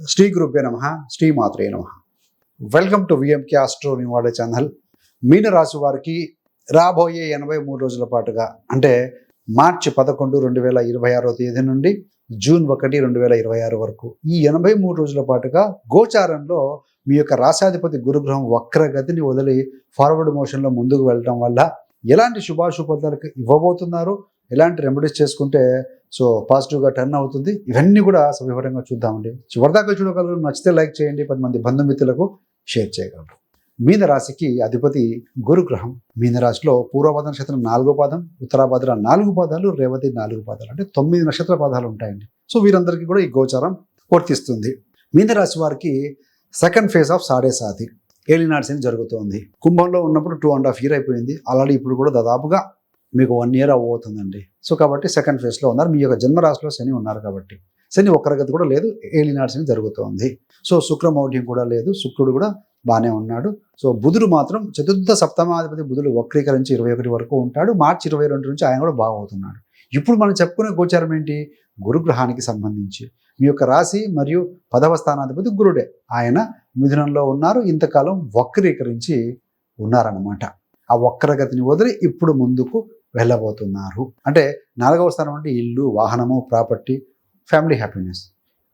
శ్రీ గురుభ్యో నమః, శ్రీ మాత్రే నమః. వెల్కమ్ టు విఎంకే ఆస్ట్రో నివాళ ఛానల్. మీన రాశి వారికి రాబోయే 83 రోజుల పాటుగా అంటే మార్చి 11, 2026 తేదీ నుండి జూన్ 1, 2026 వరకు ఈ 83 రోజుల పాటుగా గోచారంలో మీ యొక్క రాశాధిపతి గురుగ్రహం వక్రగతిని వదిలి ఫార్వర్డ్ మోషన్లో ముందుకు వెళ్ళటం వల్ల ఎలాంటి శుభాశుభాలకు ఇవ్వబోతున్నారు, ఎలాంటి రెమెడీస్ చేసుకుంటే పాజిటివ్గా టర్న్ అవుతుంది, ఇవన్నీ కూడా సవివరంగా చూద్దామండి. చివరిదాకా చూడగలరు. నచ్చితే లైక్ చేయండి, 10 మంది బంధుమిత్రులకు షేర్ చేయగలరు. మీన రాశికి అధిపతి గురుగ్రహం. మీన రాశిలో పూర్వభద్ర నక్షత్రం 4వ పాదం, ఉత్తరాభద్ర 4 పాదాలు, రేవతి 4 పాదాలు, అంటే 9 నక్షత్ర పాదాలు ఉంటాయండి. వీరందరికీ కూడా ఈ గోచారం వర్తిస్తుంది. మీన రాశి వారికి సెకండ్ ఫేజ్ ఆఫ్ సాడే సాతి ఏలినాడు శని జరుగుతోంది. కుంభంలో ఉన్నప్పుడు 2.5 years అయిపోయింది. ఆల్రెడీ ఇప్పుడు కూడా దాదాపుగా మీకు 1 year అవ్వబోతుందండి. కాబట్టి సెకండ్ ఫేజ్లో ఉన్నారు. మీ యొక్క జన్మరాశిలో శని ఉన్నారు కాబట్టి శని వక్రగతి కూడా లేదు, ఏలినాడు శని జరుగుతోంది. శుక్రమౌఢ్యం కూడా లేదు, శుక్రుడు కూడా బాగానే ఉన్నాడు. బుధుడు మాత్రం చతుర్థ సప్తమాధిపతి బుధుడు వక్రీకరించి 21 వరకు ఉంటాడు. మార్చి 22 నుంచి ఆయన కూడా బాగవుతున్నాడు. ఇప్పుడు మనం చెప్పుకునే గోచారం ఏంటి? గురుగ్రహానికి సంబంధించి మీ యొక్క రాశి మరియు 10వ స్థానాధిపతి గురుడే. ఆయన మిథునంలో ఉన్నారు. ఇంతకాలం వక్రీకరించి ఉన్నారన్నమాట. ఆ వక్రగతిని వదిలి ఇప్పుడు ముందుకు వెళ్ళబోతున్నారు. అంటే 4వ స్థానం అంటే ఇల్లు, వాహనము, ప్రాపర్టీ, ఫ్యామిలీ హ్యాపీనెస్.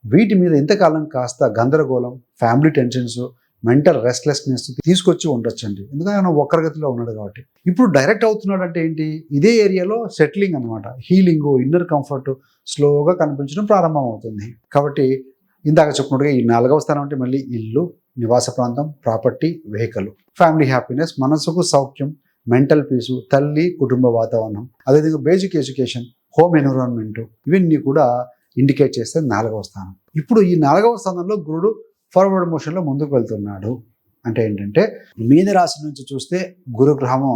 వీటి మీద ఇంతకాలం కాస్త గందరగోళం, ఫ్యామిలీ టెన్షన్స్, మెంటల్ రెస్ట్లెస్నెస్ తీసుకొచ్చి ఉండొచ్చండి. ఎందుకంటే ఆయన వక్రగతిలో ఉన్నాడు కాబట్టి. ఇప్పుడు డైరెక్ట్ అవుతున్నాడు అంటే ఏంటి? ఇదే ఏరియాలో సెటిలింగ్ అనమాట. హీలింగ్, ఇన్నర్ కంఫర్ట్ స్లోగా కనిపించడం ప్రారంభం అవుతుంది. కాబట్టి ఇందాక చెప్పినట్టుగా ఈ 4వ స్థానం అంటే మళ్ళీ ఇల్లు, నివాస ప్రాంతం, ప్రాపర్టీ, వెహికల్, ఫ్యామిలీ హ్యాపీనెస్, మనసుకు సౌఖ్యం, మెంటల్ పీసు, తల్లి, కుటుంబ వాతావరణం, అదేవిధంగా బేసిక్ ఎడ్యుకేషన్, హోమ్ ఎన్విరాన్మెంట్, ఇవన్నీ కూడా ఇండికేట్ చేస్తే 4వ స్థానం. ఇప్పుడు ఈ 4వ స్థానంలో గురుడు ఫార్వర్డ్ మోషన్లో ముందుకు వెళ్తున్నాడు. అంటే ఏంటంటే మీన రాశి నుంచి చూస్తే గురుగ్రహము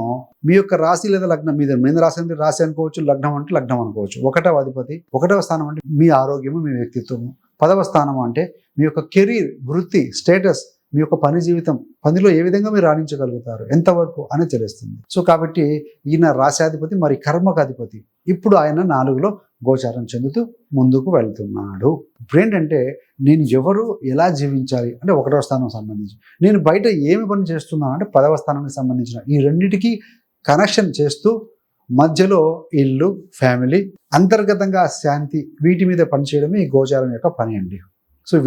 మీ యొక్క రాశి లేదా లగ్నం మీద, మీన రాశి అంటే రాశి అనుకోవచ్చు, లగ్నం అంటే లగ్నం అనుకోవచ్చు. 1వ అధిపతి, 1వ స్థానం అంటే మీ ఆరోగ్యము, మీ వ్యక్తిత్వము. 10వ స్థానం అంటే మీ యొక్క కెరీర్, వృత్తి, స్టేటస్, మీ యొక్క పని జీవితం, పనిలో ఏ విధంగా మీరు రాణించగలుగుతారు, ఎంతవరకు అని తెలుస్తుంది. కాబట్టి ఈయన రాశాధిపతి, మరి కర్మకు అధిపతి. ఇప్పుడు ఆయన 4లో గోచారం చెందుతూ ముందుకు వెళ్తున్నాడు. ఇప్పుడు ఏంటంటే నేను ఎవరు, ఎలా జీవించాలి అంటే 1వ స్థానం సంబంధించి, నేను బయట ఏమి పని చేస్తున్నాను అంటే 10వ స్థానానికి సంబంధించిన ఈ రెండింటికి కనెక్షన్ చేస్తూ మధ్యలో ఇల్లు, ఫ్యామిలీ, అంతర్గతంగా శాంతి, వీటి మీద పనిచేయడమే ఈ గోచారం యొక్క పని అండి.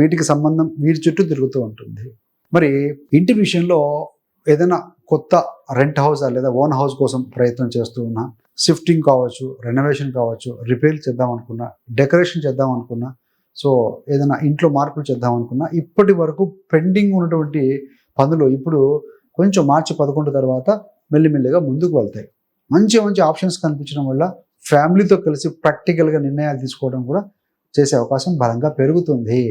వీటికి సంబంధం వీటి చుట్టూ తిరుగుతూ ఉంటుంది. మరి ఇంటి విషయంలో ఏదైనా కొత్త రెంట్ హౌస్ లేదా ఓన్ హౌస్ కోసం ప్రయత్నం చేస్తూ ఉన్నా, షిఫ్టింగ్ కావచ్చు, రెనోవేషన్ కావచ్చు, రిపేర్ చేద్దాం అనుకున్నా, డెకరేషన్ చేద్దాం అనుకున్నా, ఏదైనా ఇంట్లో మార్పులు చేద్దాం అనుకున్నా, ఇప్పటి వరకు పెండింగ్ ఉన్నటువంటి పనులు ఇప్పుడు కొంచెం మార్చి 11 తర్వాత మెల్లిమెల్లిగా ముందుకు వెళ్తాయి. మంచి మంచి ఆప్షన్స్ కనిపించడం వల్ల ఫ్యామిలీతో కలిసి ప్రాక్టికల్గా నిర్ణయాలు తీసుకోవడం కూడా చేసే అవకాశం బలంగా పెరుగుతుంది.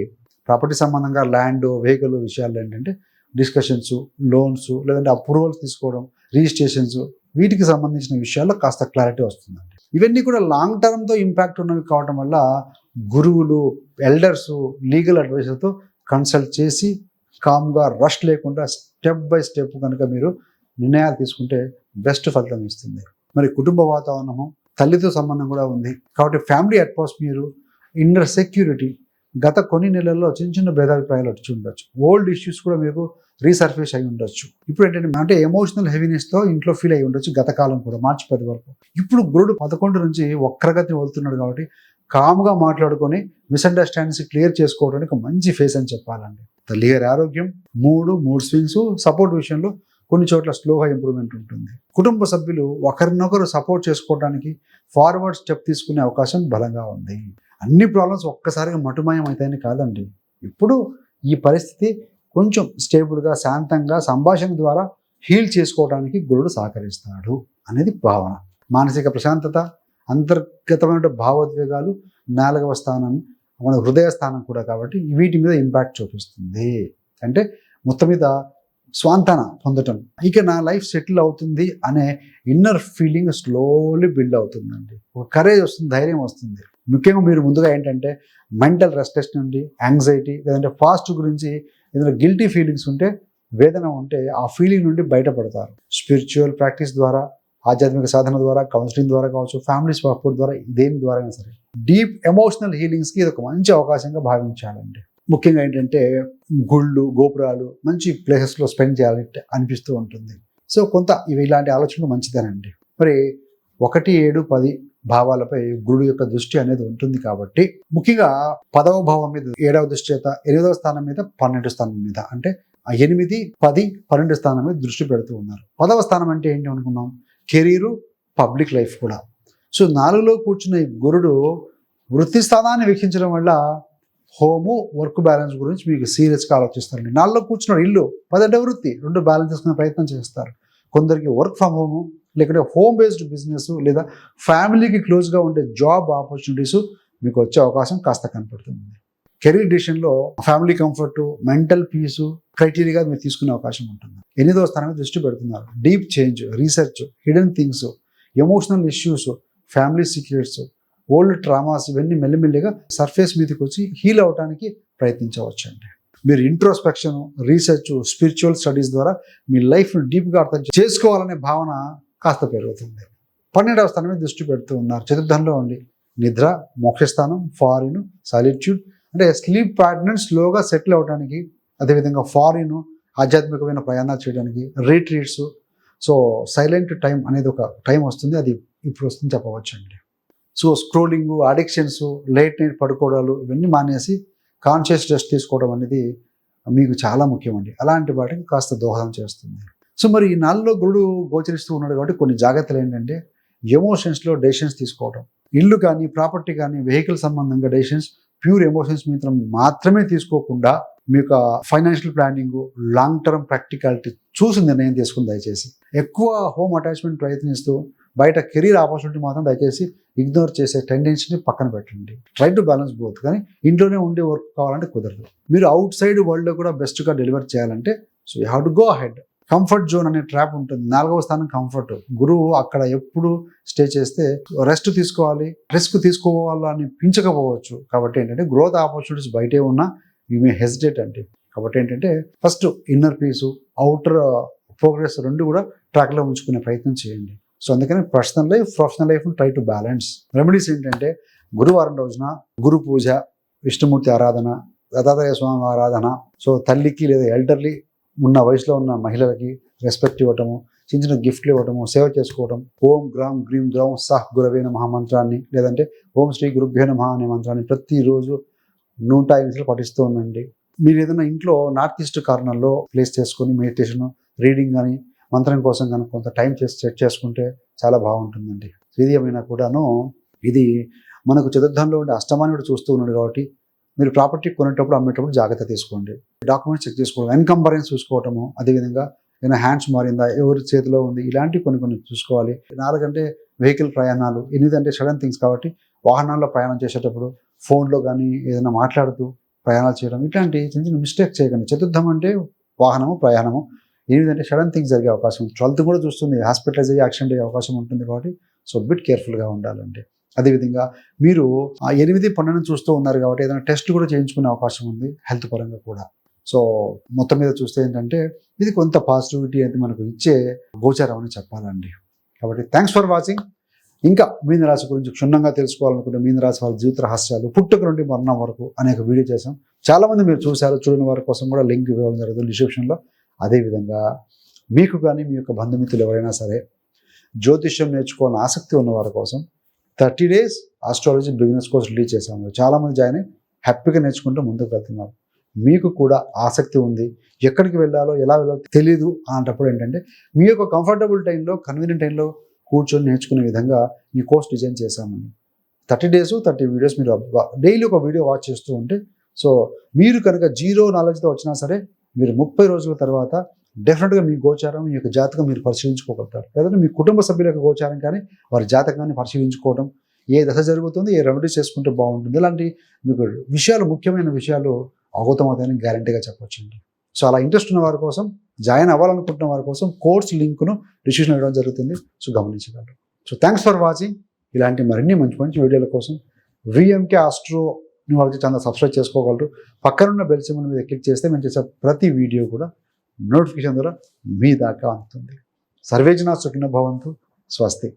ప్రాపర్టీ సంబంధంగా ల్యాండ్, వెహికల్ విషయాలు ఏంటంటే డిస్కషన్స్, లోన్స్, లేదంటే అప్రూవల్స్ తీసుకోవడం, రిజిస్ట్రేషన్స్, వీటికి సంబంధించిన విషయాల్లో కాస్త క్లారిటీ వస్తుందండి. ఇవన్నీ కూడా లాంగ్ టర్మ్తో ఇంపాక్ట్ ఉన్నవి కావడం వల్ల గురువులు, ఎల్డర్స్, లీగల్ అడ్వైజర్తో కన్సల్ట్ చేసి కామ్గా రష్ లేకుండా స్టెప్ బై స్టెప్ కనుక మీరు నిర్ణయాలు తీసుకుంటే బెస్ట్ ఫలితం ఇస్తుంది. మరి కుటుంబ వాతావరణము, తల్లితో సంబంధం కూడా ఉంది కాబట్టి ఫ్యామిలీ అట్మాస్ఫియర్, ఇన్నర్ సెక్యూరిటీ, గత కొన్ని నెలల్లో చిన్న చిన్న భేదాభిప్రాయాలు వచ్చి ఉండొచ్చు. ఓల్డ్ ఇష్యూస్ కూడా మీకు రీసర్ఫేస్ అయి ఉండొచ్చు. ఇప్పుడు ఏంటంటే ఎమోషనల్ హెవీనెస్తో ఇంట్లో ఫీల్ అయి ఉండొచ్చు గత కాలం కూడా, మార్చి 10 వరకు. ఇప్పుడు గురుడు 11 నుంచి వక్రగతిని వెళ్తున్నాడు కాబట్టి కామ్గా మాట్లాడుకొని మిస్అండర్స్టాండింగ్స్ క్లియర్ చేసుకోవడానికి మంచి ఫేస్ అని చెప్పాలండి. తల్లి గారి ఆరోగ్యం, మూడు స్వింగ్స్, సపోర్ట్ విషయంలో కొన్ని చోట్ల స్లోగా ఇంప్రూవ్మెంట్ ఉంటుంది. కుటుంబ సభ్యులు ఒకరినొకరు సపోర్ట్ చేసుకోవడానికి ఫార్వర్డ్ స్టెప్ తీసుకునే అవకాశం బలంగా ఉంది. అన్ని ప్రాబ్లమ్స్ ఒక్కసారిగా మటుమాయం అవుతాయని కాదండి. ఇప్పుడు ఈ పరిస్థితి కొంచెం స్టేబుల్గా, శాంతంగా సంభాషణ ద్వారా హీల్ చేసుకోవడానికి గురుడు సహకరిస్తాడు అనేది భావన. మానసిక ప్రశాంతత, అంతర్గతమైన భావోద్వేగాలు, 4వ స్థానం మన హృదయ స్థానం కూడా కాబట్టి వీటి మీద ఇంపాక్ట్ చూపిస్తుంది. అంటే మొత్తం మీద స్వాంతన పొందటం, ఇక నా లైఫ్ సెటిల్ అవుతుంది అనే ఇన్నర్ ఫీలింగ్ స్లోలీ బిల్డ్ అవుతుందండి. ఒక కరేజ్ వస్తుంది, ధైర్యం వస్తుంది. ముఖ్యంగా మీరు ముందుగా ఏంటంటే మెంటల్ రెస్ట్లెస్ నుండి, యాంగ్జైటీ, లేదంటే ఫాస్ట్ గురించి ఏదైనా గిల్టీ ఫీలింగ్స్ ఉంటే, వేదన ఉంటే ఆ ఫీలింగ్ నుండి బయటపడతారు. స్పిరిచువల్ ప్రాక్టీస్ ద్వారా, ఆధ్యాత్మిక సాధన ద్వారా, కౌన్సిలింగ్ ద్వారా కావచ్చు, ఫ్యామిలీ సపోర్ట్ ద్వారా, దేని ద్వారా అయినా సరే డీప్ ఎమోషనల్ హీలింగ్స్కి ఇది ఒక మంచి అవకాశంగా భావించాలండి. ముఖ్యంగా ఏంటంటే గుళ్ళు గోపురాలు మంచి ప్లేసెస్లో స్పెండ్ చేయాలని అనిపిస్తూ ఉంటుంది. సో కొంత ఇలాంటి ఆలోచనలు మంచిదేనండి. మరి 1, 7, 10 భావాలపై గురుడు యొక్క దృష్టి అనేది ఉంటుంది కాబట్టి ముఖ్యంగా 10వ భావం మీద 7వ దృష్టి చేత 8వ స్థానం మీద 12వ స్థానం మీద అంటే 8, 10, 12 స్థానం మీద దృష్టి పెడుతూ ఉన్నారు. 10వ స్థానం అంటే ఏంటి అనుకున్నాం? కెరీరు, పబ్లిక్ లైఫ్ కూడా. సో 4లో కూర్చున్న ఈ గురుడు వృత్తి స్థానాన్ని వీక్షించడం వల్ల హోము వర్క్ బ్యాలెన్స్ గురించి మీకు సీరియస్గా ఆలోచిస్తారండి. 4లో కూర్చున్నాడు ఇల్లు, 10 అంటే వృత్తి, 2 బ్యాలెన్స్ చేసుకునే ప్రయత్నం చేస్తారు. కొందరికి వర్క్ ఫ్రమ్ హోము, లేకుంటే హోమ్ బేస్డ్ బిజినెస్, లేదా ఫ్యామిలీకి క్లోజ్గా ఉండే జాబ్ ఆపర్చునిటీస్ మీకు వచ్చే అవకాశం కాస్త కనపడుతుంది. కెరీర్ డిసిషన్లో ఫ్యామిలీ కంఫర్ట్, మెంటల్ పీసు క్రైటీరియాగా మీరు తీసుకునే అవకాశం ఉంటుంది. 8వ స్థానాన్ని దృష్టి పెడుతున్నారు. Deep change, research, hidden things, emotional issues, family secrets, old traumas ఇవన్నీ మెల్లిమెల్లిగా సర్ఫేస్ మీదకి వచ్చి హీల్ అవడానికి ప్రయత్నించవచ్చు అండి. మీరు ఇంట్రోస్పెక్షన్, రీసెర్చ్, స్పిరిచువల్ స్టడీస్ ద్వారా మీ లైఫ్ను డీప్గా అర్థం చేసుకోవాలనే భావన కాస్త పెరుగుతుంది. 12వ స్థానం మీద దృష్టి పెడుతూ ఉన్నారు. చతుర్థంలో ఉండి నిద్ర, మోక్షస్థానం, ఫారిన్, సాలిట్యూడ్ అంటే స్లీప్ ప్యాటర్న్ స్లోగా సెటిల్ అవడానికి, అదేవిధంగా ఫారిన్ ఆధ్యాత్మికమైన ప్రయాణాలు చేయడానికి, రీట్రీట్స్. సో సైలెంట్ టైం అనేది ఒక టైం వస్తుంది, అది ఇప్పుడు వస్తుంది చెప్పవచ్చు అండి. So scrolling, addictions, late night పడుకోవడాలు ఇవన్నీ మానేసి కాన్షియస్ రెస్ట్ తీసుకోవడం అనేది మీకు చాలా ముఖ్యమండి. అలాంటి వాటికి కాస్త దోహదం చేస్తుంది. సో మరి ఈ 4లో గురుడు గోచరిస్తూ ఉన్నాడు కాబట్టి కొన్ని జాగ్రత్తలు ఏంటంటే ఎమోషన్స్లో డెసిషన్స్ తీసుకోవడం. ఇల్లు కానీ, ప్రాపర్టీ కానీ, వెహికల్ సంబంధంగా డెసిషన్స్ ప్యూర్ ఎమోషన్స్ మీద మాత్రమే తీసుకోకుండా మీ యొక్క financial planning, long term practicality చూసి నిర్ణయం తీసుకుని దయచేసి. ఎక్కువ హోమ్ అటాచ్మెంట్ ప్రయత్నిస్తూ బయట కెరీర్ ఆపర్చునిటీ మాత్రం దయచేసి ఇగ్నోర్ చేసే టెండెన్సీని పక్కన పెట్టండి. Try to balance both. కానీ ఇంట్లోనే ఉండే వర్క్ కావాలంటే కుదరదు. మీరు అవుట్ సైడ్ వరల్డ్లో కూడా బెస్ట్గా డెలివర్ చేయాలంటే so you have to go ahead. Comfort zone అనే ట్రాప్ ఉంటుంది. 4వ స్థానం కంఫర్ట్. గురువు అక్కడ ఎప్పుడు స్టే చేస్తే రెస్ట్ తీసుకోవాలి, రిస్క్ తీసుకోవాలని పించకపోవచ్చు. కాబట్టి ఏంటంటే గ్రోత్ ఆపర్చునిటీస్ బయటే ఉన్నా యూ మే హెసిటేట్ అండి. కాబట్టి ఏంటంటే ఫస్ట్ ఇన్నర్ పీసు, అవుటర్ ప్రోగ్రెస్ రెండు కూడా ట్రాక్లో ఉంచుకునే ప్రయత్నం చేయండి. సో అందుకని personal life, professional life try to balance. Remedies ఏంటంటే గురువారం రోజున గురు పూజ, విష్ణుమూర్తి ఆరాధన, దత్తాత్రేయ స్వామి ఆరాధన, సో తల్లికి లేదా ఎల్డర్లీ ఉన్న వయసులో ఉన్న మహిళలకి రెస్పెక్ట్ ఇవ్వటము, చిన్న చిన్న గిఫ్ట్లు ఇవ్వటము, సేవ చేసుకోవడం, ఓం గ్రామ్ గ్రీం గ్రౌం సహ్ గురవే నమః మంత్రాన్ని, లేదంటే ఓం శ్రీ గురుభ్యో నమః అనే మంత్రాన్ని ప్రతిరోజు 105 నిమిషాలు పఠిస్తూ ఉండండి. మీరు ఏదైనా ఇంట్లో నార్త్ ఈస్ట్ కార్నర్లో ప్లేస్ చేసుకొని మెడిటేషన్, రీడింగ్ కానీ, మంత్రం కోసం కానీ కొంత టైం సెట్ చేసుకుంటే చాలా బాగుంటుందండి. ఇది ఏమైనా కూడాను ఇది మనకు చతుర్థంలో ఉండే అష్టమాన్ని కూడా చూస్తూ ఉన్నాడు కాబట్టి మీరు ప్రాపర్టీ కొనేటప్పుడు, అమ్మేటప్పుడు జాగ్రత్త తీసుకోండి. డాక్యుమెంట్స్ చెక్ చేసుకోవడం, ఎన్కంబరెన్స్ చూసుకోవటము, అదేవిధంగా ఏదైనా హ్యాండ్స్ మారిందా, ఎవరి చేతిలో ఉంది, ఇలాంటివి కొన్ని చూసుకోవాలి. 4 అంటే వెహికల్ ప్రయాణాలు, 8 అంటే సడన్ థింగ్స్ కాబట్టి వాహనాల్లో ప్రయాణం చేసేటప్పుడు ఫోన్లో కానీ ఏదైనా మాట్లాడుతూ ప్రయాణాలు చేయడం, ఇట్లాంటి చిన్న చిన్న మిస్టేక్స్ చేయకండి. చతుర్థం అంటే వాహనము, ప్రయాణము. 8 అంటే సడన్ థింగ్స్ జరిగే అవకాశం, 12th కూడా చూస్తుంది, హాస్పిటలైజ్ అయ్యి యాక్సిడెంట్ అయ్యే అవకాశం ఉంటుంది. కాబట్టి సో బిట్ కేర్ఫుల్గా ఉండాలండి. అదేవిధంగా మీరు 8, 12 చూస్తూ ఉన్నారు కాబట్టి ఏదైనా టెస్ట్ కూడా చేయించుకునే అవకాశం ఉంది హెల్త్ పరంగా కూడా. సో మొత్తం మీద చూస్తే ఏంటంటే ఇది కొంత పాజిటివిటీ అయితే మనకు ఇచ్చే గోచారం అని చెప్పాలండి. కాబట్టి థ్యాంక్స్ ఫర్ వాచింగ్. ఇంకా మీనరాశి గురించి క్షుణ్ణంగా తెలుసుకోవాలనుకుంటే మీనరాశి వారి జీవిత రహస్యాలు పుట్టుక నుండి మరణం వరకు అనేక వీడియో చేశాం. చాలామంది మీరు చూశారు. చూడని వారి కోసం కూడా లింక్ ఇవ్వడం జరుగుతుంది డిస్క్రిప్షన్లో. అదేవిధంగా మీకు కానీ మీ యొక్క బంధుమిత్రులు ఎవరైనా సరే జ్యోతిష్యం నేర్చుకోవాలని ఆసక్తి ఉన్న వారి కోసం 30 days astrology beginners course release చేశాము. చాలామంది జాయిన్ అయ్యి హ్యాపీగా నేర్చుకుంటూ ముందుకు వెళ్తున్నారు. మీకు కూడా ఆసక్తి ఉంది, ఎక్కడికి వెళ్ళాలో ఎలా వెళ్ళాలో తెలియదు అనేటప్పుడు ఏంటంటే మీ యొక్క కంఫర్టబుల్ టైంలో, కన్వీనియంట్ టైంలో కూర్చొని నేర్చుకునే విధంగా ఈ కోర్స్ డిజైన్ చేశామండి. 30 days 30 వీడియోస్ మీరు డైలీ ఒక వీడియో వాచ్ చేస్తూ ఉంటే సో మీరు కనుక జీరో నాలెడ్జ్తో వచ్చినా సరే మీరు 30 రోజుల తర్వాత డెఫినెట్గా మీ గోచారం, మీ యొక్క జాతకం మీరు పరిశీలించుకోగలుగుతారు. లేదంటే మీ కుటుంబ సభ్యుల యొక్క గోచారం కానీ వారి జాతకాన్ని పరిశీలించుకోవడం, ఏ దశ జరుగుతుంది, ఏ రెమెడీస్ చేసుకుంటే బాగుంటుంది, ఇలాంటి మీకు విషయాలు, ముఖ్యమైన విషయాలు అవగతమవుతాయని గ్యారంటీగా చెప్పొచ్చండి. సో అలా ఇంట్రెస్ట్ ఉన్న వారి కోసం, జాయిన్ అవ్వాలనుకుంటున్న వారి కోసం కోర్స్ లింక్ను డిస్క్రిప్షన్లో ఇవ్వడం జరుగుతుంది. సో గమనించగలరు. So thanks for watching. ఇలాంటి మరిన్ని మంచి మంచి వీడియోల కోసం VMK astro numerology channel subscribe చేసుకోగలరు. పక్కనున్న బెల్ సింబల్ మీద క్లిక్ చేస్తే మేము చేసే ప్రతి వీడియో కూడా నోటిఫికేషన్ ద్వారా మీ దాకా అందుతుంది. సర్వేజన సుఖినో భవంతు. స్వస్తి.